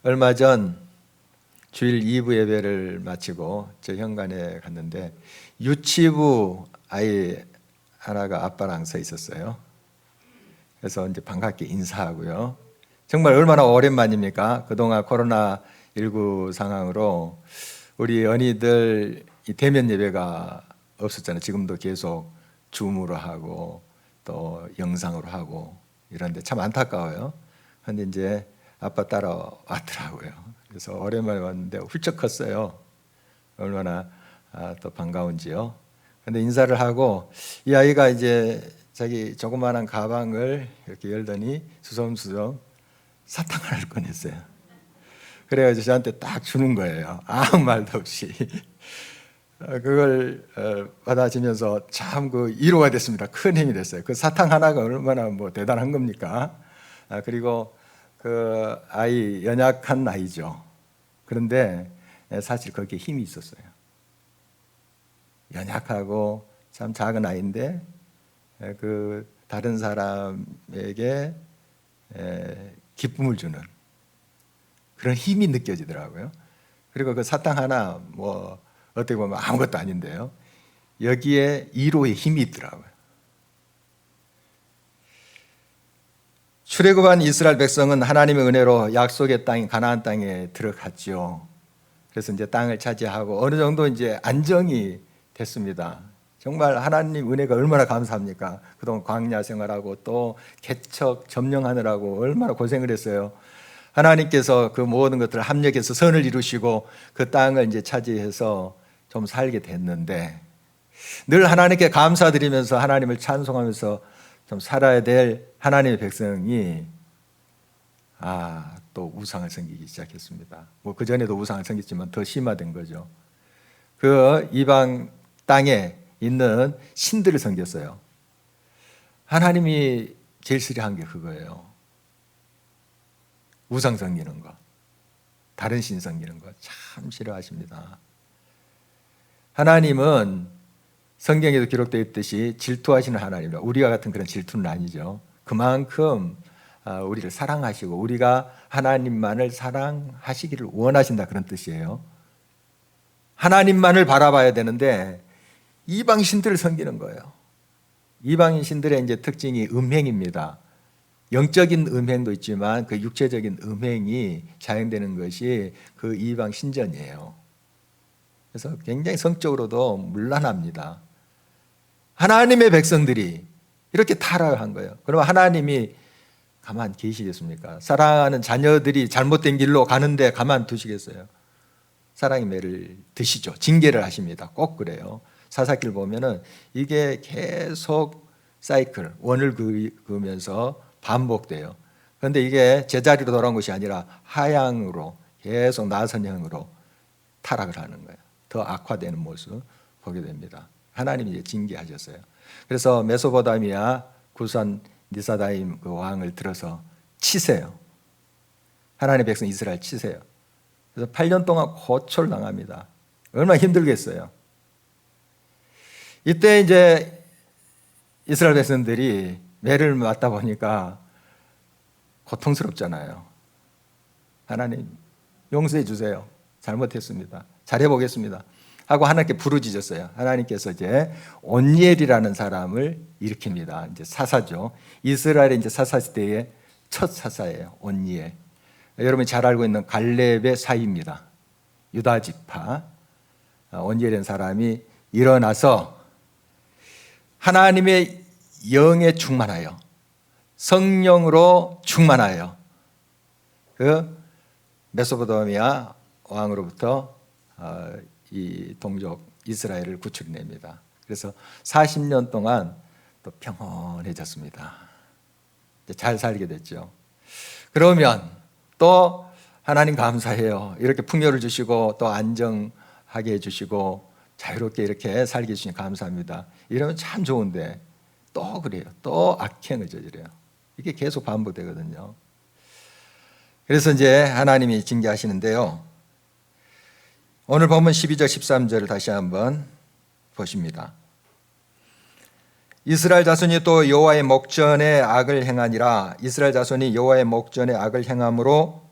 얼마 전 주일 2부 예배를 마치고 저 현관에 갔는데 유치부 아이 하나가 아빠랑 서 있었어요. 그래서 이제 반갑게 인사하고요. 정말 얼마나 오랜만입니까? 그동안 코로나19 상황으로 우리 언니들 이 대면 예배가 없었잖아요. 지금도 계속 줌으로 하고 또 영상으로 하고 이런데 참 안타까워요. 근데 이제 아빠 따라왔더라고요. 그래서 오랜만에 왔는데 훌쩍 컸어요. 얼마나 또 반가운지요. 근데 인사를 하고 이 아이가 이제 자기 조그마한 가방을 이렇게 열더니 수섬수섬 사탕 하나를 꺼냈어요. 그래가지고 저한테 딱 주는 거예요. 아무 말도 없이. 그걸 받아지면서 참 그 위로가 됐습니다. 큰 힘이 됐어요. 그 사탕 하나가 얼마나 뭐 대단한 겁니까? 그리고 그 아이 연약한 아이죠. 그런데 사실 거기에 힘이 있었어요. 연약하고 참 작은 아이인데 그 다른 사람에게 기쁨을 주는 그런 힘이 느껴지더라고요. 그리고 그 사탕 하나 뭐 어떻게 보면 아무것도 아닌데요. 여기에 위로의 힘이 있더라고요. 출애굽한 이스라엘 백성은 하나님의 은혜로 약속의 땅인 가나안 땅에 들어갔죠. 그래서 이제 땅을 차지하고 어느 정도 이제 안정이 됐습니다. 정말 하나님 은혜가 얼마나 감사합니까? 그동안 광야 생활하고 또 개척 점령하느라고 얼마나 고생을 했어요. 하나님께서 그 모든 것들을 합력해서 선을 이루시고 그 땅을 이제 차지해서 좀 살게 됐는데 늘 하나님께 감사드리면서 하나님을 찬송하면서 좀 살아야 될 하나님의 백성이 또 우상을 섬기기 시작했습니다. 뭐 그 전에도 우상을 섬겼지만 더 심화된 거죠. 그 이방 땅에 있는 신들을 섬겼어요. 하나님이 제일 싫어한 게 그거예요. 우상 섬기는 거, 다른 신 섬기는 거 참 싫어하십니다. 하나님은 성경에도 기록되어 있듯이 질투하시는 하나님이라 우리와 같은 그런 질투는 아니죠. 그만큼 우리를 사랑하시고 우리가 하나님만을 사랑하시기를 원하신다 그런 뜻이에요. 하나님만을 바라봐야 되는데 이방 신들을 섬기는 거예요. 이방 신들의 이제 특징이 음행입니다. 영적인 음행도 있지만 그 육체적인 음행이 자행되는 것이 그 이방 신전이에요. 그래서 굉장히 성적으로도 문란합니다. 하나님의 백성들이 이렇게 타락한 거예요. 그러면 하나님이 가만 계시겠습니까? 사랑하는 자녀들이 잘못된 길로 가는데 가만 두시겠어요? 사랑의 매를 드시죠. 징계를 하십니다. 꼭 그래요. 사사기를 보면은 이게 계속 사이클, 원을 그으면서 반복돼요. 그런데 이게 제자리로 돌아온 것이 아니라 하향으로 계속 나선형으로 타락을 하는 거예요. 더 악화되는 모습 보게 됩니다. 하나님이 이제 징계하셨어요. 그래서 메소포타미아 구산 니사다임 그 왕을 들어서 치세요. 하나님의 백성 이스라엘 치세요. 그래서 8년 동안 고초를 당합니다. 얼마나 힘들겠어요. 이때 이제 이스라엘 백성들이 매를 맞다 보니까 고통스럽잖아요. 하나님 용서해 주세요. 잘못했습니다. 잘해보겠습니다. 하고 하나님께 부르짖었어요. 하나님께서 이제 온니엘이라는 사람을 일으킵니다. 이제 사사죠. 이스라엘의 이제 사사 시대의 첫 사사예요. 온니엘. 여러분이 잘 알고 있는 갈렙의 사위입니다. 유다 지파 온니엘이라는 사람이 일어나서 하나님의 영에 충만하여 성령으로 충만하여 그 메소포타미아 왕으로부터 이 동족 이스라엘을 구출해냅니다. 그래서 40년 동안 또 평온해졌습니다. 잘 살게 됐죠. 그러면 또 하나님 감사해요. 이렇게 풍요를 주시고 또 안정하게 해주시고 자유롭게 이렇게 살게 해주시니 감사합니다. 이러면 참 좋은데 또 그래요. 또 악행을 저지래요. 이게 계속 반복되거든요. 그래서 이제 하나님이 징계하시는데요. 오늘 본문 12절 13절을 다시 한번 보십니다. 이스라엘 자손이 또 여호와의 목전에 악을 행하니라. 이스라엘 자손이 여호와의 목전에 악을 행함으로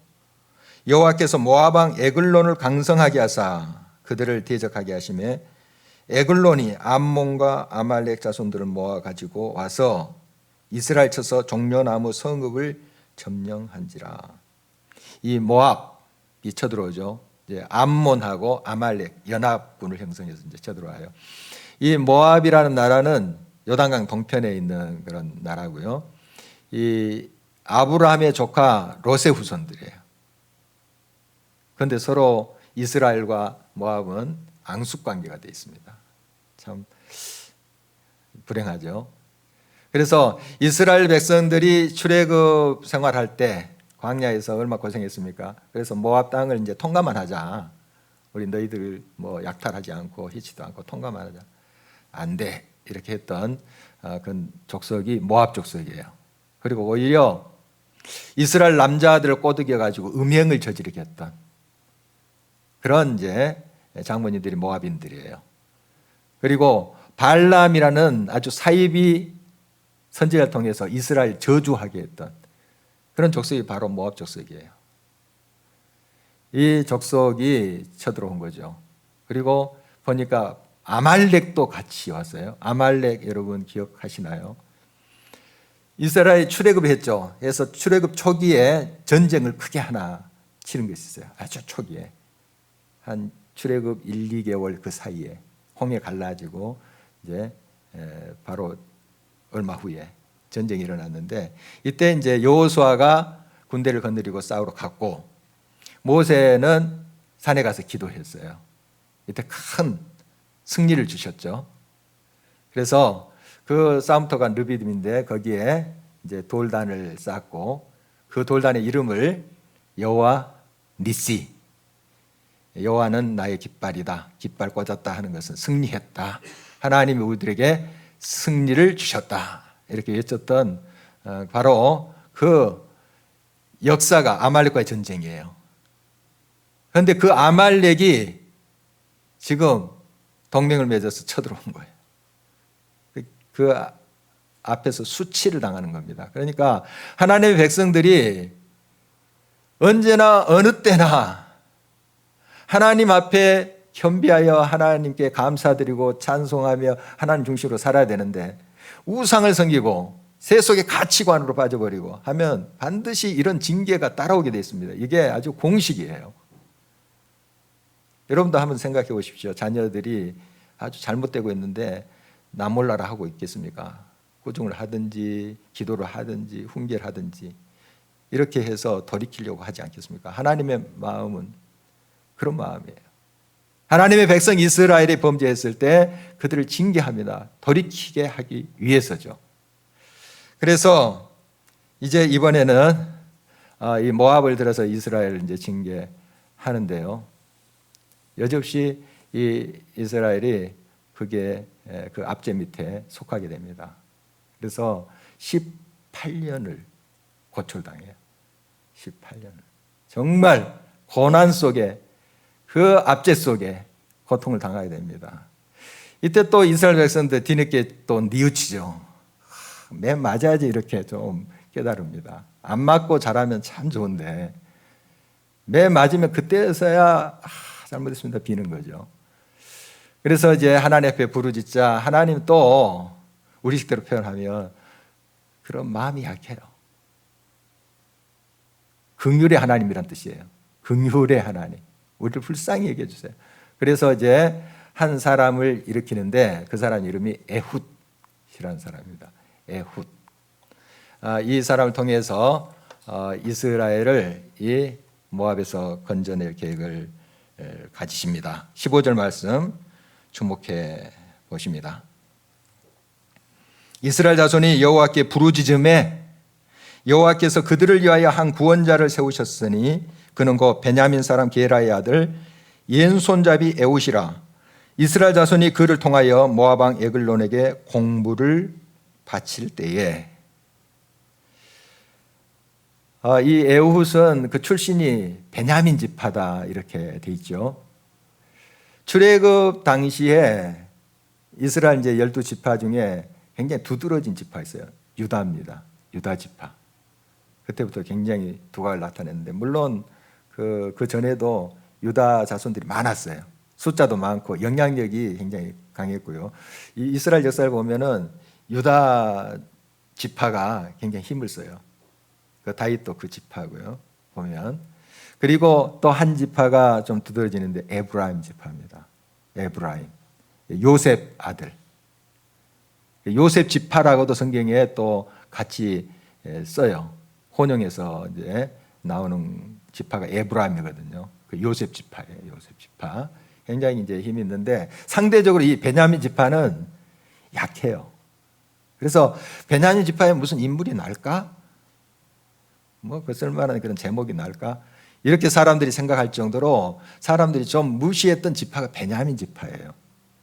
여호와께서 모압 왕 에글론을 강성하게 하사 그들을 대적하게 하시매 에글론이 암몬과 아말렉 자손들을 모아 가지고 와서 이스라엘 쳐서 종려나무 성읍을 점령한지라. 이 모압이 쳐들어오죠. 이제 암몬하고 아말렉 연합군을 형성해서 이제 쳐들어와요. 이 모압이라는 나라는 요단강 동편에 있는 그런 나라고요. 이 아브라함의 조카 롯의 후손들이에요. 그런데 서로 이스라엘과 모압은 앙숙 관계가 되어 있습니다. 참 불행하죠. 그래서 이스라엘 백성들이 출애굽 생활할 때 광야에서 얼마나 고생했습니까? 그래서 모압 땅을 이제 통과만 하자. 우리 너희들 뭐 약탈하지 않고 해치도 않고 통과만 하자. 안 돼. 이렇게 했던 그 족속이 모압 족속이에요. 그리고 오히려 이스라엘 남자들을 꼬드겨 가지고 음행을 저지르게 했던 그런 이제 장모님들이 모압인들이에요. 그리고 발람이라는 아주 사이비 선지자를 통해서 이스라엘 저주하게 했던 그런 족속이 바로 모압 족속이에요. 이 족속이 쳐들어온 거죠. 그리고 보니까 아말렉도 같이 왔어요. 아말렉 여러분 기억하시나요? 이스라엘 출애굽했죠. 그래서 출애굽 초기에 전쟁을 크게 하나 치는 것이 있어요. 아주 초기에. 한 출애굽 1, 2개월 그 사이에 홍해 갈라지고 이제 바로 얼마 후에 전쟁이 일어났는데 이때 이제 여호수아가 군대를 거느리고 싸우러 갔고 모세는 산에 가서 기도했어요. 이때 큰 승리를 주셨죠. 그래서 그 싸움터가 르비딤인데 거기에 이제 돌단을 쌓고 그 돌단의 이름을 여호와 니시, 여호와는 나의 깃발이다. 깃발 꽂았다 하는 것은 승리했다. 하나님이 우리들에게 승리를 주셨다. 이렇게 외쳤던 바로 그 역사가 아말렉과의 전쟁이에요. 그런데 그 아말렉이 지금 동맹을 맺어서 쳐들어온 거예요. 그 앞에서 수치를 당하는 겁니다. 그러니까 하나님의 백성들이 언제나 어느 때나 하나님 앞에 겸비하여 하나님께 감사드리고 찬송하며 하나님 중심으로 살아야 되는데 우상을 섬기고 세속의 가치관으로 빠져버리고 하면 반드시 이런 징계가 따라오게 되어 있습니다. 이게 아주 공식이에요. 여러분도 한번 생각해 보십시오. 자녀들이 아주 잘못되고 있는데 나 몰라라 하고 있겠습니까? 꾸중을 하든지 기도를 하든지 훈계를 하든지 이렇게 해서 돌이키려고 하지 않겠습니까? 하나님의 마음은 그런 마음이에요. 하나님의 백성 이스라엘이 범죄했을 때 그들을 징계합니다. 돌이키게 하기 위해서죠. 그래서 이제 이번에는 이 모압을 들어서 이스라엘을 이제 징계하는데요. 여지없이 이 이스라엘이 그게 그 압제 밑에 속하게 됩니다. 그래서 18년을 고초당해요. 18년을. 정말 고난 속에 그 압제 속에 고통을 당하게 됩니다. 이때 또 이스라엘 백성들 뒤늦게 또 뉘우치죠. 맨 맞아야지 이렇게 좀 깨달습니다. 안 맞고 잘하면 참 좋은데 맨 맞으면 그때서야 잘못했습니다 비는 거죠. 그래서 이제 하나님 앞에 부르짖자 하나님 또 우리식대로 표현하면 그런 마음이 약해요. 긍휼의 하나님이란 뜻이에요. 긍휼의 하나님. 우리를 불쌍히 여겨 주세요. 그래서 이제 한 사람을 일으키는데 그 사람 이름이 에훗이라는 사람입니다. 에훗. 이 사람을 통해서 이스라엘을 이 모압에서 건져낼 계획을 가지십니다. 15절 말씀 주목해 보십니다. 이스라엘 자손이 여호와께 부르짖음에 여호와께서 그들을 위하여 한 구원자를 세우셨으니 그는 곧 베냐민 사람 게라의 아들 옌손잡이 에훗이라. 이스라엘 자손이 그를 통하여 모압 왕 에글론에게 공물을 바칠 때에 이 에훗은 그 출신이 베냐민 지파다 이렇게 돼 있죠. 출애굽 당시에 이스라엘 이제 12지파 중에 굉장히 두드러진 지파 있어요. 유다입니다. 유다 지파. 그때부터 굉장히 두각을 나타냈는데 물론 그 전에도 유다 자손들이 많았어요. 숫자도 많고 영향력이 굉장히 강했고요. 이 이스라엘 역사를 보면은 유다 지파가 굉장히 힘을 써요. 그 다윗도 그 지파고요. 보면 그리고 또 한 지파가 좀 두드러지는데 에브라임 지파입니다. 에브라임 요셉 아들. 요셉 지파라고도 성경에 또 같이 써요. 혼용해서 이제 나오는 지파가 에브라임이거든요. 그 요셉 지파예요. 요셉 지파. 굉장히 이제 힘이 있는데 상대적으로 이 베냐민 지파는 약해요. 그래서 베냐민 지파에 무슨 인물이 날까? 뭐 그 쓸만한 그런 제목이 날까? 이렇게 사람들이 생각할 정도로 사람들이 좀 무시했던 지파가 베냐민 지파예요.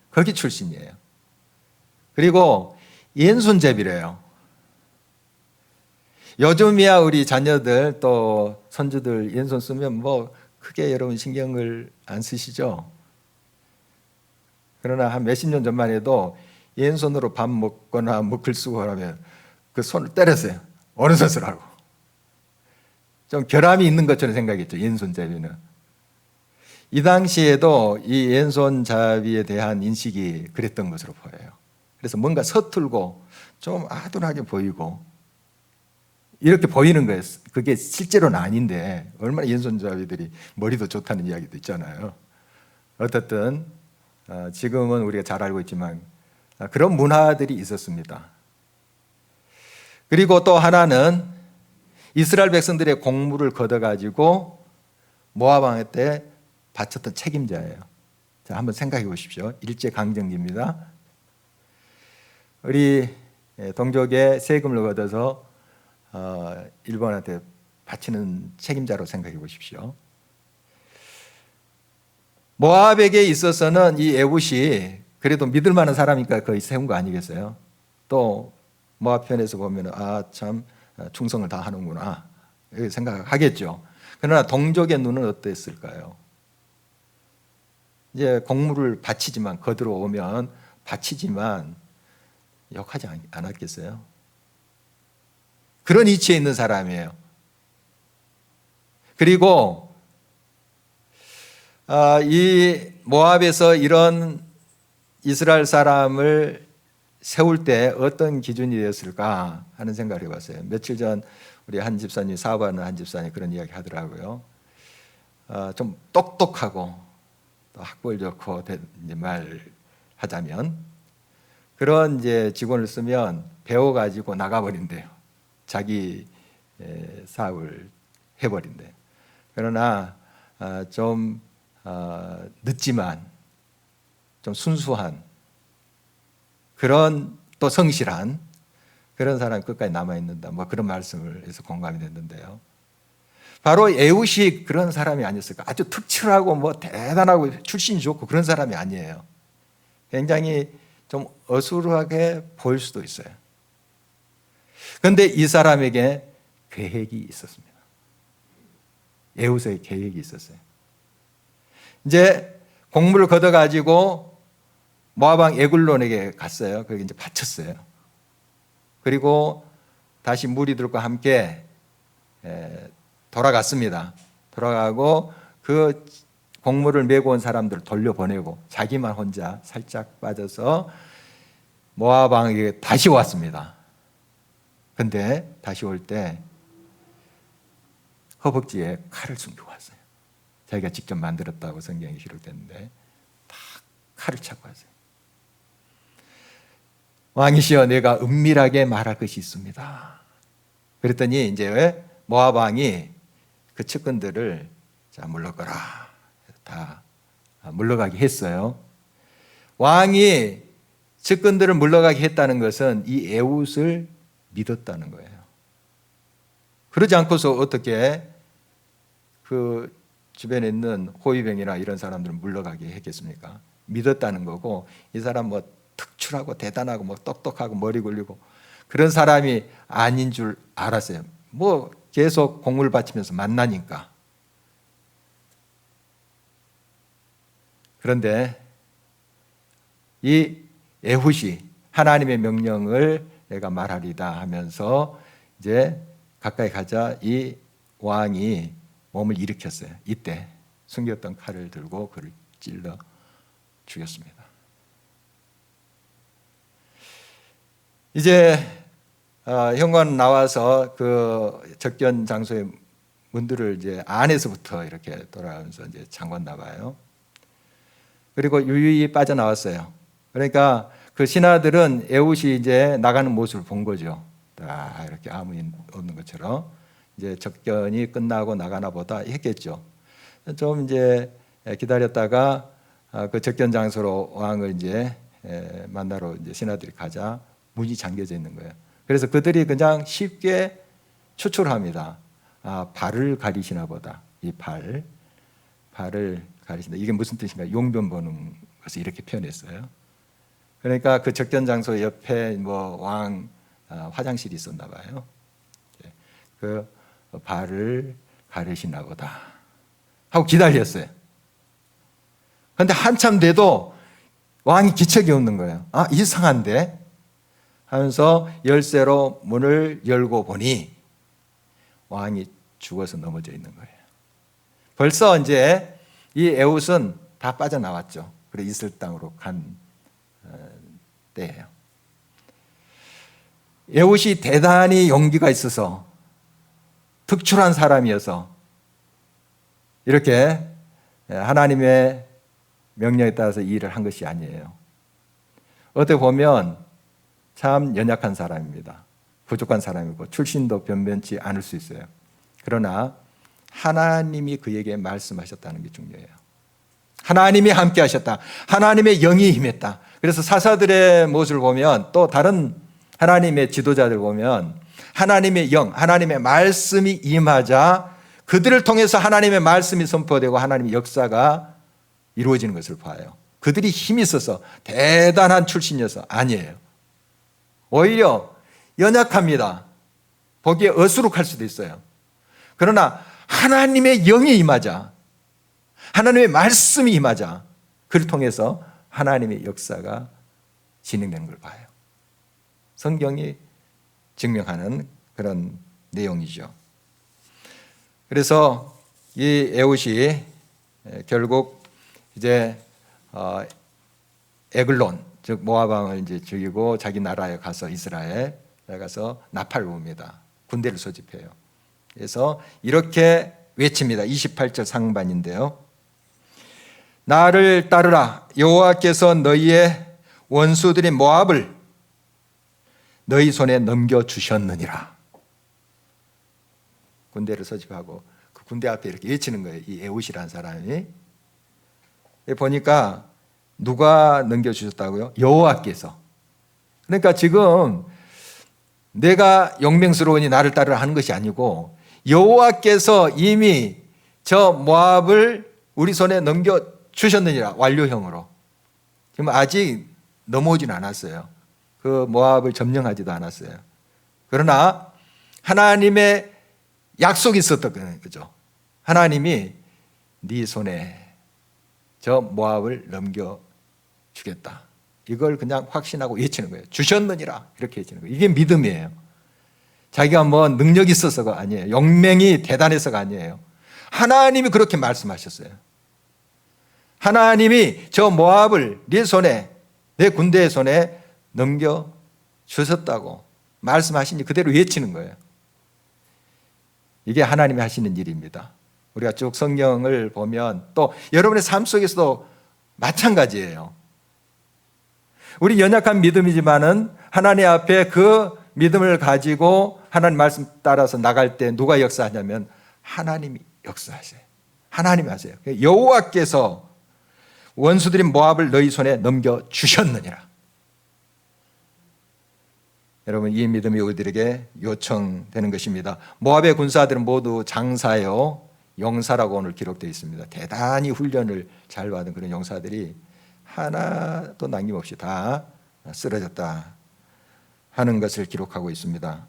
거기 출신이에요. 그리고 왼손잡이래요. 요즘이야 우리 자녀들 또 손주들 왼손 쓰면 뭐 크게 여러분 신경을 안 쓰시죠? 그러나 한 몇십 년 전만 해도 왼손으로 밥 먹거나 뭐 글 쓰고 하면 그 손을 때렸어요. 오른손 쓰라고. 좀 결함이 있는 것처럼 생각했죠. 왼손잡이는. 이 당시에도 이 왼손잡이에 대한 인식이 그랬던 것으로 보여요. 그래서 뭔가 서툴고 좀 아둔하게 보이고 이렇게 보이는 거예요. 그게 실제로는 아닌데 얼마나 왼손잡이들이 머리도 좋다는 이야기도 있잖아요. 어떻든 지금은 우리가 잘 알고 있지만 그런 문화들이 있었습니다. 그리고 또 하나는 이스라엘 백성들의 공물을 걷어가지고 모압 왕 때 바쳤던 책임자예요. 자, 한번 생각해 보십시오. 일제강점기입니다. 우리 동족의 세금을 걷어서 일본한테 바치는 책임자로 생각해 보십시오. 모압에게 있어서는 이 에훗이 그래도 믿을 만한 사람이니까 거의 세운 거 아니겠어요? 또 모압 편에서 보면 참 충성을 다 하는구나 이렇게 생각하겠죠. 그러나 동족의 눈은 어땠을까요? 이제 공물을 바치지만 거들어 오면 바치지만 욕하지 않았겠어요? 그런 이치에 있는 사람이에요. 그리고 이 모압에서 이런 이스라엘 사람을 세울 때 어떤 기준이 되었을까 하는 생각을 해봤어요. 며칠 전 우리 한 집사님, 사업하는 한 집사님 그런 이야기 하더라고요. 좀 똑똑하고 또 학벌 좋고 이제 말하자면 그런 이제 직원을 쓰면 배워가지고 나가버린대요. 자기 사업을 해버린대요. 그러나 좀 늦지만 좀 순수한 그런 또 성실한 그런 사람이 끝까지 남아있는다. 뭐 그런 말씀을 해서 공감이 됐는데요. 바로 에훗이 그런 사람이 아니었을까. 아주 특출하고 뭐 대단하고 출신이 좋고 그런 사람이 아니에요. 굉장히 좀 어수룩하게 보일 수도 있어요. 그런데 이 사람에게 계획이 있었습니다. 에훗의 계획이 있었어요. 이제 공물을 걷어가지고 모압왕 에글론에게 갔어요. 거기 이제 바쳤어요. 그리고 다시 무리들과 함께 돌아갔습니다. 돌아가고 그 공물을 메고 온 사람들을 돌려보내고 자기만 혼자 살짝 빠져서 모압 왕에게 다시 왔습니다. 근데 다시 올 때 허벅지에 칼을 숨기고 왔어요. 자기가 직접 만들었다고 성경에 기록됐는데 딱 칼을 차고 왔어요. 왕이시여 내가 은밀하게 말할 것이 있습니다. 그랬더니 이제 모압 왕이 그 측근들을 자 물러가라 다 물러가게 했어요. 왕이 측근들을 물러가게 했다는 것은 이 에훗을 믿었다는 거예요. 그러지 않고서 어떻게 그 주변에 있는 호위병이나 이런 사람들을 물러가게 했겠습니까? 믿었다는 거고 이 사람 뭐 특출하고 대단하고 뭐 똑똑하고 머리 굴리고 그런 사람이 아닌 줄 알았어요. 뭐 계속 공물 바치면서 만나니까. 그런데 이 에훗이 하나님의 명령을 내가 말하리다 하면서 이제 가까이 가자 이 왕이 몸을 일으켰어요. 이때 숨겼던 칼을 들고 그를 찔러 죽였습니다. 이제 현관 나와서 그 접견 장소의 문들을 이제 안에서부터 이렇게 돌아가면서 이제 잠궜나 봐요. 그리고 유유히 빠져나왔어요. 그러니까 그 신하들은 에훗이 이제 나가는 모습을 본 거죠. 다 이렇게 아무 일 없는 것처럼 이제 접견이 끝나고 나가나 보다 했겠죠. 좀 이제 기다렸다가 그 접견 장소로 왕을 이제 만나러 이제 신하들이 가자 문이 잠겨져 있는 거예요. 그래서 그들이 그냥 쉽게 추출합니다. 발을 가리시나 보다. 이 발을 가리신다. 이게 무슨 뜻인가? 용변 보는 것을 이렇게 표현했어요. 그러니까 그 접견 장소 옆에 뭐 왕 화장실이 있었나 봐요. 그 발을 가리시나 보다 하고 기다렸어요. 그런데 한참 돼도 왕이 기척이 없는 거예요. 이상한데 하면서 열쇠로 문을 열고 보니 왕이 죽어서 넘어져 있는 거예요. 벌써 이제 이 에훗은 다 빠져나왔죠. 그래 이슬 땅으로 간 때예요. 에훗이 대단히 용기가 있어서 특출한 사람이어서 이렇게 하나님의 명령에 따라서 이 일을 한 것이 아니에요. 어떻게 보면 참 연약한 사람입니다. 부족한 사람이고 출신도 변변치 않을 수 있어요. 그러나 하나님이 그에게 말씀하셨다는 게 중요해요. 하나님이 함께 하셨다. 하나님의 영이 임했다. 그래서 사사들의 모습을 보면 또 다른 하나님의 지도자들 보면 하나님의 영, 하나님의 말씀이 임하자 그들을 통해서 하나님의 말씀이 선포되고 하나님의 역사가 이루어지는 것을 봐요. 그들이 힘이 있어서 대단한 출신이어서 아니에요. 오히려 연약합니다. 보기에 어수룩할 수도 있어요. 그러나 하나님의 영이 임하자, 하나님의 말씀이 임하자 그를 통해서 하나님의 역사가 진행되는 걸 봐요. 성경이 증명하는 그런 내용이죠. 그래서 이 에훗이 결국 이제 에글론 즉 모압 왕을 이제 죽이고 자기 나라에 가서 이스라엘에 가서 나팔을 붑니다. 군대를 소집해요. 그래서 이렇게 외칩니다. 28절 상반인데요. 나를 따르라. 여호와께서 너희의 원수들인 모압을 너희 손에 넘겨주셨느니라. 군대를 소집하고 그 군대 앞에 이렇게 외치는 거예요. 이 에훗이라는 사람이. 보니까 누가 넘겨주셨다고요? 여호와께서. 그러니까 지금 내가 용맹스러우니 나를 따르라 하는 것이 아니고 여호와께서 이미 저 모압을 우리 손에 넘겨주셨느니라. 완료형으로. 지금 아직 넘어오진 않았어요. 그 모압을 점령하지도 않았어요. 그러나 하나님의 약속이 있었던 거죠. 하나님이 네 손에 저 모압을 넘겨주겠다. 이걸 그냥 확신하고 외치는 거예요. 주셨느니라 이렇게 외치는 거예요. 이게 믿음이에요. 자기가 뭐 능력이 있어서가 아니에요. 용맹이 대단해서가 아니에요. 하나님이 그렇게 말씀하셨어요. 하나님이 저 모압을 네 손에, 내 군대의 손에 넘겨주셨다고 말씀하시니 그대로 외치는 거예요. 이게 하나님이 하시는 일입니다. 우리가 쭉 성경을 보면 또 여러분의 삶 속에서도 마찬가지예요. 우리 연약한 믿음이지만은 하나님 앞에 그 믿음을 가지고 하나님 말씀 따라서 나갈 때 누가 역사하냐면 하나님이 역사하세요. 하나님이 하세요. 여호와께서 원수들인 모압을 너희 손에 넘겨주셨느니라. 여러분 이 믿음이 우리들에게 요청되는 것입니다. 모압의 군사들은 모두 장사요 용사라고 오늘 기록되어 있습니다. 대단히 훈련을 잘 받은 그런 용사들이 하나도 남김없이 다 쓰러졌다 하는 것을 기록하고 있습니다.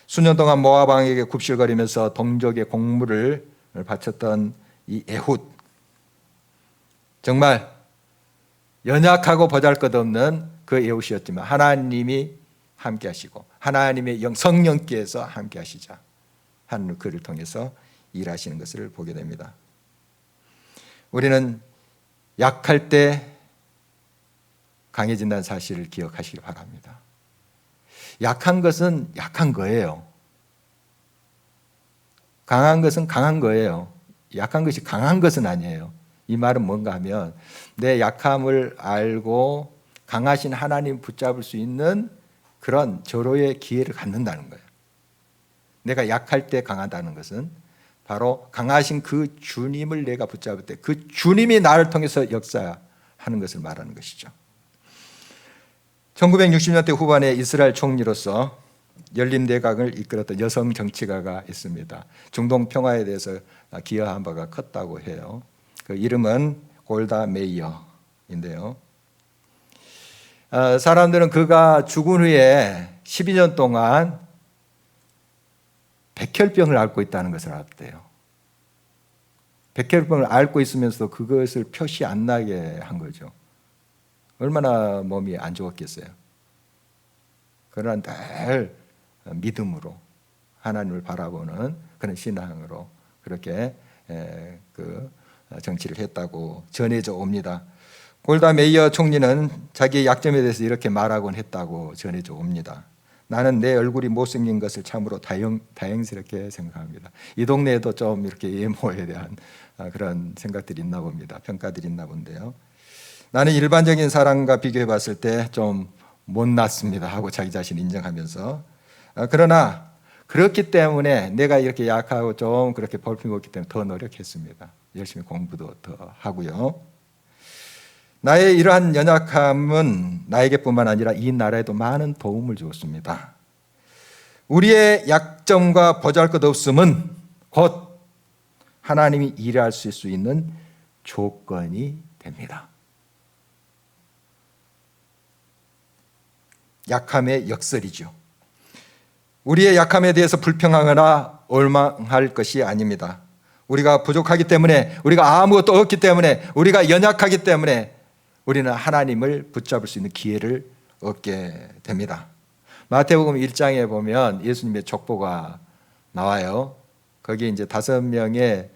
수년 동안 모압 왕에게 굽실거리면서 동족의 공물을 바쳤던 이 에훗, 정말 연약하고 보잘것없는 그 에훗이었지만 하나님이 함께 하시고 하나님의 성령께서 함께 하시자 하는 그를 통해서 일하시는 것을 보게 됩니다. 우리는 약할 때 강해진다는 사실을 기억하시기 바랍니다. 약한 것은 약한 거예요. 강한 것은 강한 거예요. 약한 것이 강한 것은 아니에요. 이 말은 뭔가 하면 내 약함을 알고 강하신 하나님 붙잡을 수 있는 그런 절호의 기회를 갖는다는 거예요. 내가 약할 때 강하다는 것은 바로 강하신 그 주님을 내가 붙잡을 때 그 주님이 나를 통해서 역사하는 것을 말하는 것이죠. 1960년대 후반에 이스라엘 총리로서 열린 내각을 이끌었던 여성 정치가가 있습니다. 중동 평화에 대해서 기여한 바가 컸다고 해요. 그 이름은 골다 메이어인데요. 사람들은 그가 죽은 후에 12년 동안 백혈병을 앓고 있다는 것을 알았대요. 백혈병을 앓고 있으면서도 그것을 표시 안 나게 한 거죠. 얼마나 몸이 안 좋았겠어요. 그러나 늘 믿음으로 하나님을 바라보는 그런 신앙으로 그렇게 그 정치를 했다고 전해져 옵니다. 골다 메이어 총리는 자기의 약점에 대해서 이렇게 말하곤 했다고 전해져 옵니다. 나는 내 얼굴이 못생긴 것을 참으로 다행스럽게 생각합니다. 이 동네에도 좀 이렇게 외모에 대한 그런 생각들이 있나 봅니다. 평가들이 있나 본데요. 나는 일반적인 사람과 비교해 봤을 때 좀 못났습니다 하고 자기 자신 인정하면서, 그러나 그렇기 때문에 내가 이렇게 약하고 좀 그렇게 볼품없기 때문에 더 노력했습니다. 열심히 공부도 더 하고요. 나의 이러한 연약함은 나에게뿐만 아니라 이 나라에도 많은 도움을 주었습니다. 우리의 약점과 보잘것없음은 곧 하나님이 일하실 수 있는 조건이 됩니다. 약함의 역설이죠. 우리의 약함에 대해서 불평하거나 원망할 것이 아닙니다. 우리가 부족하기 때문에, 우리가 아무것도 없기 때문에, 우리가 연약하기 때문에 우리는 하나님을 붙잡을 수 있는 기회를 얻게 됩니다. 마태복음 1장에 보면 예수님의 족보가 나와요. 거기에 이제 5명의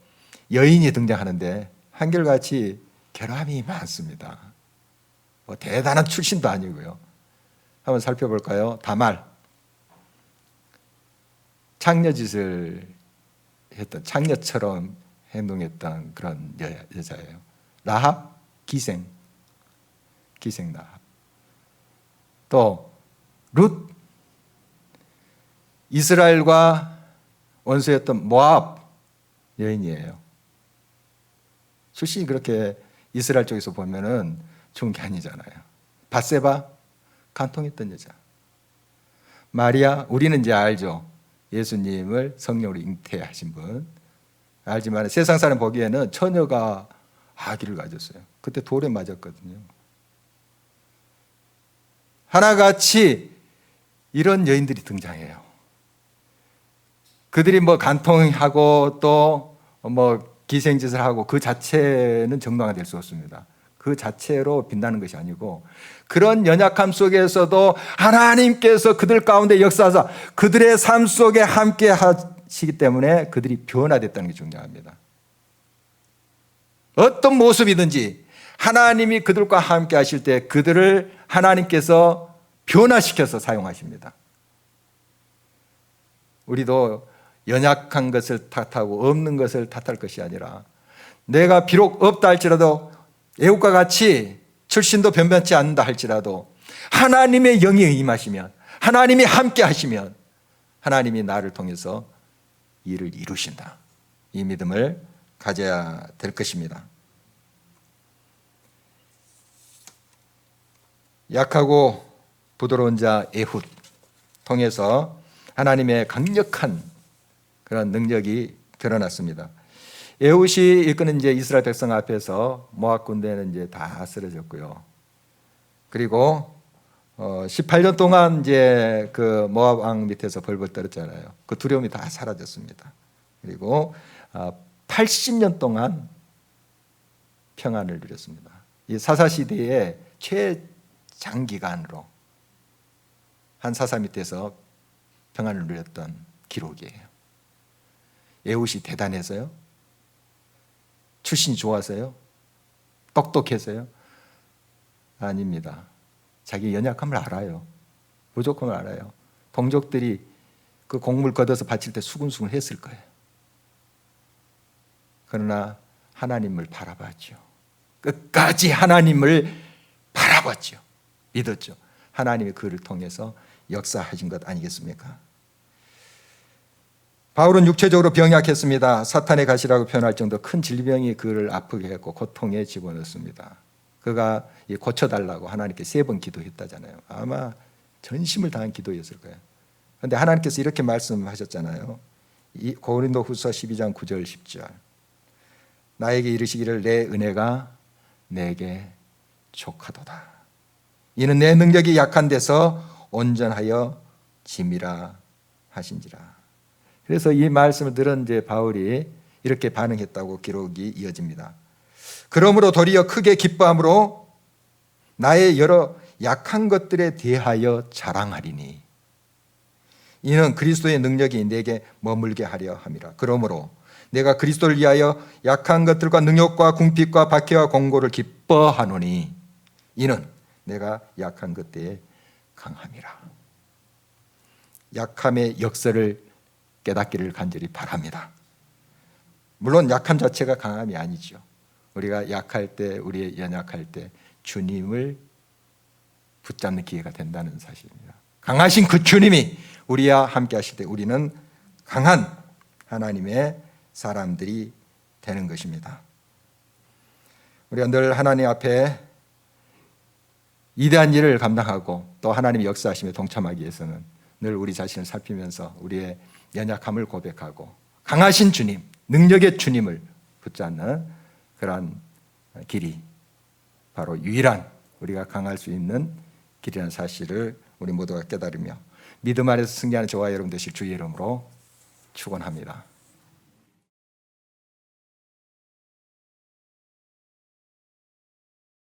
여인이 등장하는데 한결같이 결함이 많습니다. 뭐 대단한 출신도 아니고요. 한번 살펴볼까요? 다말, 창녀짓을 했던, 창녀처럼 행동했던 그런 여자예요. 라합, 기생 라합. 또 룻, 이스라엘과 원수였던 모압 여인이에요. 출신이 그렇게 이스라엘 쪽에서 보면은 좋은 게 아니잖아요. 밧세바, 간통했던 여자. 마리아, 우리는 이제 알죠. 예수님을 성령으로 잉태하신 분. 알지만 세상 사람 보기에는 처녀가 아기를 가졌어요. 그때 돌에 맞았거든요. 하나같이 이런 여인들이 등장해요. 그들이 뭐 간통하고 또 뭐 기생짓을 하고 그 자체는 정당화 될 수 없습니다. 그 자체로 빛나는 것이 아니고 그런 연약함 속에서도 하나님께서 그들 가운데 역사하사 그들의 삶 속에 함께 하시기 때문에 그들이 변화됐다는 게 중요합니다. 어떤 모습이든지 하나님이 그들과 함께 하실 때 그들을 하나님께서 변화시켜서 사용하십니다. 우리도 연약한 것을 탓하고 없는 것을 탓할 것이 아니라 내가 비록 없다 할지라도 애국과 같이 출신도 변변치 않는다 할지라도 하나님의 영이 임하시면, 하나님이 함께 하시면 하나님이 나를 통해서 일을 이루신다. 이 믿음을 가져야 될 것입니다. 약하고 부드러운 자 에훗 통해서 하나님의 강력한 그런 능력이 드러났습니다. 에훗이 이끄는 이제 이스라엘 백성 앞에서 모압 군대는 이제 다 쓰러졌고요. 그리고 18년 동안 이제 그 모압 왕 밑에서 벌벌 떨었잖아요. 그 두려움이 다 사라졌습니다. 그리고 80년 동안 평안을 누렸습니다. 이 사사 시대의 최장기간으로 한 사사 밑에서 평안을 누렸던 기록이에요. 에훗이 대단해서요? 출신이 좋아서요? 똑똑해서요? 아닙니다. 자기 연약함을 알아요. 부족함을 알아요. 동족들이 그 곡물 걷어서 바칠 때 수근수근 했을 거예요. 그러나 하나님을 바라봤죠. 끝까지 하나님을 바라봤죠. 믿었죠. 하나님이 그를 통해서 역사하신 것 아니겠습니까? 바울은 육체적으로 병약했습니다. 사탄의 가시라고 표현할 정도 큰 질병이 그를 아프게 했고 고통에 집어넣습니다. 그가 고쳐달라고 하나님께 3번 기도했다잖아요. 아마 전심을 다한 기도였을 거예요. 그런데 하나님께서 이렇게 말씀하셨잖아요. 고린도후서 12장 9절 10절. 나에게 이르시기를 내 은혜가 내게 족하도다. 이는 내 능력이 약한 데서 온전하여 짐이라 하신지라. 그래서 이 말씀을 들은 이제 바울이 이렇게 반응했다고 기록이 이어집니다. 그러므로 도리어 크게 기뻐함으로 나의 여러 약한 것들에 대하여 자랑하리니 이는 그리스도의 능력이 내게 머물게 하려 함이라. 그러므로 내가 그리스도를 위하여 약한 것들과 능력과 궁핍과 박해와 공고를 기뻐하노니 이는 내가 약한 것들에 강함이라. 약함의 역사를 깨닫기를 간절히 바랍니다. 물론 약함 자체가 강함이 아니죠. 우리가 약할 때, 우리의 연약할 때 주님을 붙잡는 기회가 된다는 사실입니다. 강하신 그 주님이 우리와 함께 하실 때 우리는 강한 하나님의 사람들이 되는 것입니다. 우리가 늘 하나님 앞에 위대한 일을 감당하고 또 하나님의 역사하심에 동참하기 위해서는 늘 우리 자신을 살피면서 우리의 연약함을 고백하고 강하신 주님, 능력의 주님을 붙잡는 그러한 길이 바로 유일한 우리가 강할 수 있는 길이라는 사실을 우리 모두가 깨달으며 믿음 안에서 승리하는 저와 여러분 되실 주의 이름으로 축원합니다.